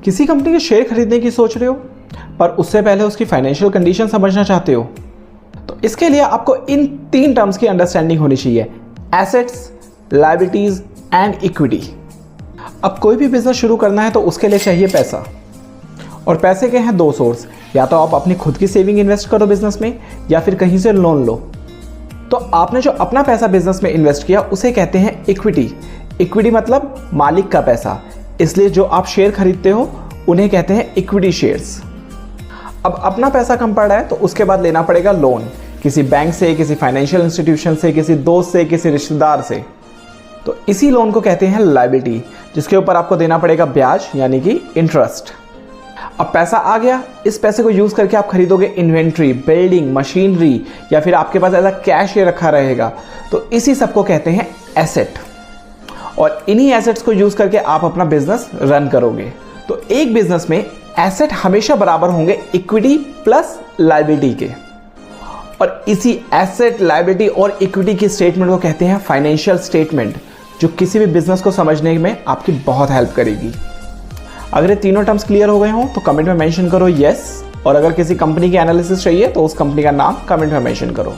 किसी कंपनी के शेयर खरीदने की सोच रहे हो पर उससे पहले उसकी फाइनेंशियल कंडीशन समझना चाहते हो, तो इसके लिए आपको इन 3 टर्म्स की अंडरस्टैंडिंग होनी चाहिए: एसेट्स, लायबिलिटीज एंड इक्विटी। अब कोई भी बिजनेस शुरू करना है तो उसके लिए चाहिए पैसा, और पैसे के हैं 2 सोर्स। या तो आप अपनी खुद की सेविंग इन्वेस्ट करो बिजनेस में, या फिर कहीं से लोन लो। तो आपने जो अपना पैसा बिजनेस में इन्वेस्ट किया उसे कहते हैं इक्विटी। इक्विटी मतलब मालिक का पैसा, इसलिए जो आप शेयर खरीदते हो उन्हें कहते हैं इक्विटी शेयर्स। अब अपना पैसा कम पड़ रहा है तो उसके बाद लेना पड़ेगा लोन, किसी बैंक से, किसी फाइनेंशियल इंस्टीट्यूशन से, किसी दोस्त से, किसी रिश्तेदार से। तो इसी लोन को कहते हैं लायबिलिटी, जिसके ऊपर आपको देना पड़ेगा ब्याज यानी कि इंटरेस्ट। अब पैसा आ गया, इस पैसे को यूज करके आप खरीदोगे इन्वेंट्री, बिल्डिंग, मशीनरी, या फिर आपके पास ऐसा कैश ये रखा रहेगा। तो इसी सबको कहते हैं एसेट, और इन्हीं एसेट्स को यूज करके आप अपना बिजनेस रन करोगे। तो एक बिजनेस में एसेट हमेशा बराबर होंगे इक्विटी प्लस लायबिलिटी के, और इसी एसेट, लायबिलिटी और इक्विटी की स्टेटमेंट को कहते हैं फाइनेंशियल स्टेटमेंट, जो किसी भी बिजनेस को समझने में आपकी बहुत हेल्प करेगी। अगर ये तीनों टर्म्स क्लियर हो गए हों तो कमेंट में मेंशन करो यस, और अगर किसी कंपनी की एनालिसिस चाहिए तो उस कंपनी का नाम कमेंट में मेंशन करो।